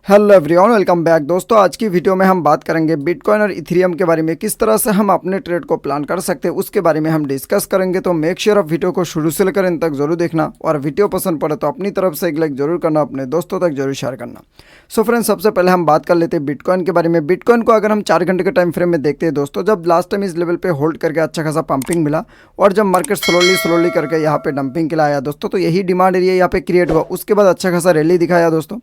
Hello everyone, welcome back दोस्तों। आज की वीडियो में हम बात करेंगे बिटकॉइन और इथेरियम के बारे में, किस तरह से हम अपने ट्रेड को प्लान कर सकते हैं उसके बारे में हम डिस्कस करेंगे। तो मेक श्योर आप वीडियो को शुरू से लेकर अंत तक जरूर देखना, और वीडियो पसंद पड़े तो अपनी तरफ से एक लाइक जरूर करना, अपने दोस्तों तक जरूर शेयर करना। सो फ्रेंड्स, सबसे पहले हम बात कर लेते हैं बिटकॉइन के बारे में। बिटकॉइन को अगर हम 4 घंटे के टाइम फ्रेम में देखते हैं दोस्तों, जब लास्ट टाइम इस लेवल पे होल्ड करके अच्छा खासा पंपिंग मिला और जब मार्केट स्लोली करके यहाँ पे डंपिंग के लिए आया दोस्तों, तो यही डिमांड एरिया यहाँ पे क्रिएट हुआ। उसके बाद अच्छा खासा रैली दिखाया दोस्तों।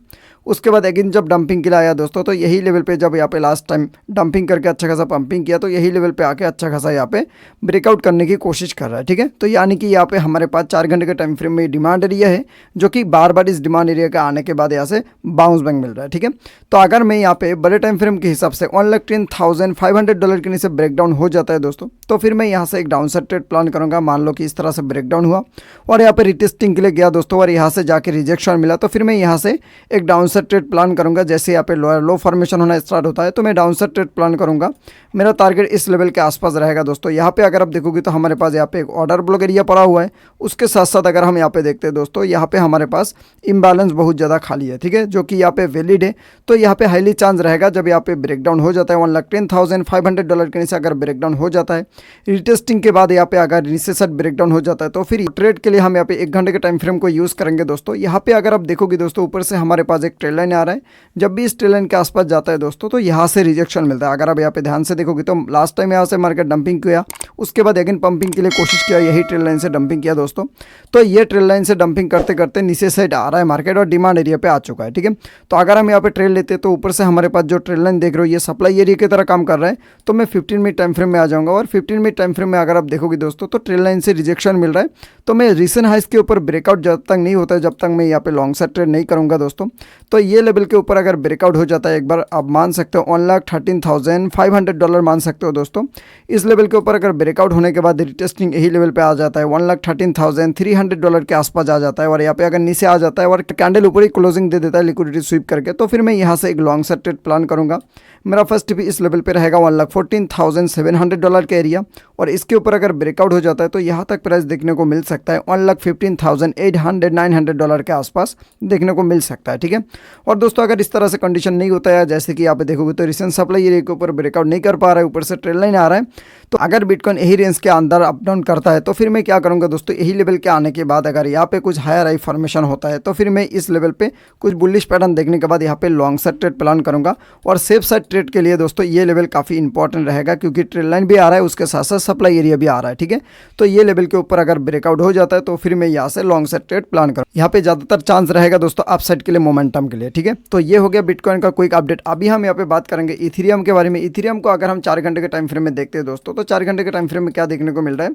उसके बाद अगेन जब डंपिंग के लिए आया दोस्तों, तो यही लेवल पे जब यहाँ पे लास्ट टाइम डंपिंग करके अच्छा खासा पंपिंग किया, तो यही लेवल पे आके अच्छा खासा यहाँ पे ब्रेकआउट करने की कोशिश कर रहा है। ठीक है, तो यानी कि यहाँ पे हमारे पास 4 घंटे के टाइम फ्रेम में डिमांड एरिया है, जो कि बार बार इस डिमांड एरिया के आने के बाद यहाँ से बाउंस बैक मिल रहा है। ठीक है, तो अगर मैं यहाँ पे बड़े टाइम फ्रेम के हिसाब से $1,10,500 के नीचे ब्रेकडाउन हो जाता है दोस्तों, तो फिर मैं यहाँ से एक डाउन साइड ट्रेड प्लान करूँगा। मान लो कि इस तरह से ब्रेकडाउन हुआ और यहाँ पे रिटेस्टिंग के लिए गया दोस्तों, और यहाँ से जाके रिजेक्शन मिला, तो फिर मैं यहाँ से एक डाउन साइड ट्रेड प्लान करूँगा। जैसे यहाँ पे लो फॉर्मेशन होना स्टार्ट होता है, तो मैं डाउन साइड ट्रेड प्लान करूँगा। मेरा टारगेट इस लेवल के आसपास रहेगा दोस्तों। यहाँ पे अगर आप देखोगे तो हमारे पास यहाँ पे एक ऑर्डर ब्लॉक एरिया पड़ा हुआ है। उसके साथ साथ अगर हम यहाँ पे देखते हैं दोस्तों, यहाँ पे हमारे पास इम्बैलेंस बहुत ज़्यादा खाली है। ठीक है, जो कि यहाँ पे वैलिड है। तो यहाँ पे हाईली चांस रहेगा जब यहाँ पे ब्रेकडाउन हो जाता है $1,10,500 के नीचे अगर ब्रेकडाउन हो जाता है, रिटेस्टिंग के बाद यहाँ पे अगर नीचे से ब्रेकडाउन हो जाता है, तो फिर ट्रेड के लिए हम यहाँ पे 1 घंटे के टाइम फ्रेम को यूज़ करेंगे दोस्तों। यहाँ पे अगर आप देखोगे दोस्तों, ऊपर से हमारे पास एक ट्रेड लाइन आ रहा है। जब भी इस ट्रेड लाइन के आसपास जाता है दोस्तों, तो यहाँ से रिजेक्शन मिलता है। अगर आप यहाँ पे ध्यान से देखोगे तो लास्ट टाइम यहाँ से मार्केट डंपिंग किया, उसके बाद अगेन पंपिंग के लिए कोशिश किया, यही ट्रेड लाइन से डंपिंग किया दोस्तों। तो ये ट्रेड लाइन से डंपिंग करते करते नीचे साइड आ रहा है मार्केट और डिमांड एरिया पे आ चुका है। ठीक है, तो अगर हम यहाँ पे ट्रेड लेते हैं तो ऊपर से हमारे पास जो ट्रेड लाइन देख रहे हो ये सप्लाई एरिया की तरह काम कर रहा है। तो मैं 15 मिनट टाइम फ्रेम में आ जाऊँगा, और 15 मिनट टाइम फ्रेम में अगर आप देखोगे दोस्तों, तो ट्रेड लाइन से रिजेक्शन मिल रहा है। तो मैं रिसेंट हाइस के ऊपर ब्रेकआउट जब तक नहीं होता है, जब तक मैं यहाँ पे लॉन्ग साइड ट्रेड नहीं करूँगा दोस्तों। तो ये लेवल के ऊपर अगर ब्रेकआउट हो जाता है एक बार, आप मान सकते हो $1,13,500 मान सकते हो दोस्तों। इस लेवल के ऊपर अगर ब्रेकआउट होने के बाद रिटेस्टिंग यही लेवल पे आ जाता है, $1,13,300 के आसपास आ जाता है, और यहाँ पे अगर नीचे आ जाता है और कैंडल ऊपर ही क्लोजिंग दे देता है लिक्विडिटी स्वीप करके, तो फिर मैं यहाँ से एक लॉन्ग साइड ट्रेड प्लान करूँगा। मेरा फर्स्ट भी इस लेवल पे रहेगा $1,14,700 का एरिया, और इसके ऊपर अगर ब्रेकआउट हो जाता है तो यहाँ तक प्राइस देखने को मिल सकता है $1,15,800-900 के आसपास देखने को मिल सकता है। ठीक है, और दोस्तों अगर इस तरह से कंडीशन नहीं होता है, जैसे कि यहाँ पे देखोगे तो रिसेंट सप्लाई एरिया के ऊपर ब्रेकआउट नहीं कर पा रहा है, ऊपर से ट्रेड लाइन आ रहा है, तो अगर बिटकॉइन यही रेंज के अंदर अप डाउन करता है, तो फिर मैं क्या करूँगा दोस्तों, यही लेवल के आने के बाद अगर यहाँ पे कुछ हायर हाई फॉर्मेशन होता है, तो फिर मैं इस लेवल पे कुछ बुलिश पैटर्न देखने के बाद यहाँ पे लॉन्ग साइड ट्रेड प्लान करूँगा। और सेफ साइड ट्रेड के लिए दोस्तों ये लेवल काफ़ी इंपॉर्टेंट रहेगा, क्योंकि ट्रेड लाइन भी आ रहा है, उसके साथ साथ सप्लाई एरिया भी आ रहा है। ठीक है, तो ये लेवल के ऊपर अगर ब्रेकआउट हो जाता है, तो फिर मैं यहाँ से लॉन्ग साइड ट्रेड प्लान करूँ। यहाँ पे ज़्यादातर चांस रहेगा दोस्तों अपसाइड के लिए, मोमेंटम के लिए। ठीक है, तो ये हो गया बिटकॉइन का क्विक अपडेट। अभी हम यहाँ पे बात करेंगे इथेरियम के बारे में। इथेरियम को अगर हम 4 घंटे के टाइम फ्रेम में देखते हैं दोस्तों, तो 4 घंटे के टाइम फ्रेम में क्या देखने को मिल रहा है,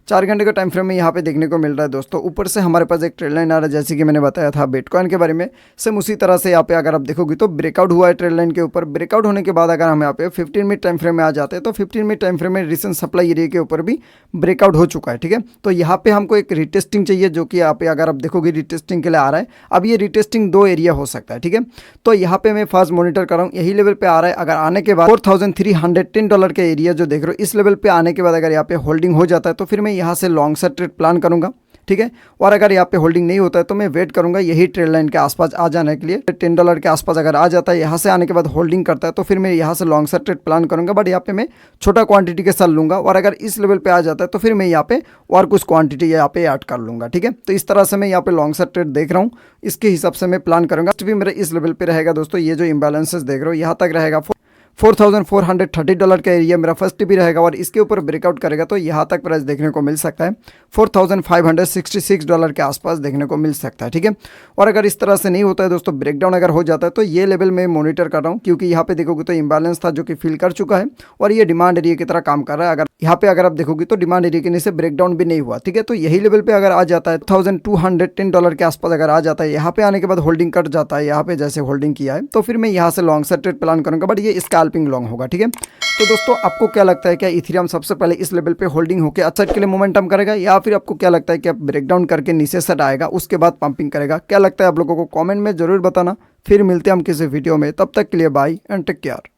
4 घंटे के टाइम फ्रेम में यहाँ पे देखने को मिल रहा है दोस्तों, ऊपर से हमारे पास एक ट्रेड लाइन आ रहा है, जैसे कि मैंने बताया था बिटकॉइन के बारे में। सेम उसी तरह से यहाँ पे अगर आप देखोगे तो ब्रेकआउट हुआ है ट्रेड लाइन के ऊपर। ब्रेकआउट होने के बाद अगर हम यहाँ पे 15 मिनट टाइम फ्रेम में आ जाते हैं, तो 15 मिनट टाइम फ्रेम में रिसेंट सप्लाई एरिया के ऊपर भी ब्रेकआउट हो चुका है। ठीक है, तो यहाँ पे हमको एक रिटेस्टिंग चाहिए, जो कि यहाँ पे अगर आप देखोगे रिटेस्टिंग के लिए आ रहा है। अब ये रिटेस्टिंग 2 एरिया हो सकता है। ठीक है, तो यहाँ पे मैं फास्ट मॉनिटर कर रहा हूँ, यही लेवल पे आ रहा है। अगर आने के बाद $4,310 के एरिया जो देख रहे हो, इस लेवल पे आने के बाद अगर यहाँ पे होल्डिंग हो जाता है, तो फिर मैं यहाँ से लॉन्ग साइड ट्रेड प्लान करूँगा। ठीक है, और अगर यहाँ पे होल्डिंग नहीं होता है, तो मैं वेट करूंगा यही ट्रेड लाइन के आसपास आ जाने के लिए। $10 के आसपास अगर आ जाता है, यहाँ से आने के बाद होल्डिंग करता है, तो फिर मैं यहाँ से लॉन्ग साइड ट्रेड प्लान करूंगा। बट यहाँ पे मैं छोटा क्वांटिटी के साथ लूंगा, और अगर इस लेवल पे आ जाता है, तो फिर मैं यहाँ पे और कुछ क्वांटिटी यहाँ पे ऐड कर लूंगा। ठीक है, तो इस तरह से मैं यहाँ पे लॉन्ग साइड ट्रेड देख रहा हूँ, इसके हिसाब से मैं प्लान करूंगा। भी मेरा इस लेवल पे रहेगा दोस्तों, ये जो इम्बैलेंसेस देख रहे हो यहाँ तक रहेगा। $4,430 का एरिया मेरा फर्स्ट भी रहेगा, और इसके ऊपर ब्रेकआउट करेगा तो यहाँ तक प्राइस देखने को मिल सकता है $4,566 के आसपास देखने को मिल सकता है। ठीक है, और अगर इस तरह से नहीं होता है दोस्तों, ब्रेकडाउन अगर हो जाता है, तो ये लेवल मैं मॉनिटर कर रहा हूँ, क्योंकि यहाँ पे देखोगे तो इम्बैलेंस था जो कि फिल कर चुका है, और ये डिमांड एरिया की तरह काम कर रहा है। अगर यहाँ पे अगर आप देखोगे तो डिमांड एरिया के नीचे ब्रेकडाउन भी नहीं हुआ। ठीक है, तो यही लेवल पे अगर आ जाता है $1,210 के आसपास अगर आ जाता है, यहाँ पे आने के बाद होल्डिंग कट जाता है, यहाँ पे जैसे होल्डिंग किया है, तो फिर मैं यहाँ से लॉन्ग साइड ट्रेड प्लान करूँगा। बट ये स्कैल्पिंग लॉन्ग होगा। ठीक है, तो दोस्तों आपको क्या लगता है, क्या इथेरियम सबसे पहले इस लेवल पे होल्डिंग होकर अच्छा के लिए मोमेंटम करेगा, या फिर आपको क्या लगता है कि आप ब्रेकडाउन करके नीचे सेट आएगा, उसके बाद पंपिंग करेगा? क्या लगता है आप लोगों को कमेंट में जरूर बताना। फिर मिलते हैं हम किसी वीडियो में, तब तक के लिए बाय एंड टेक केयर।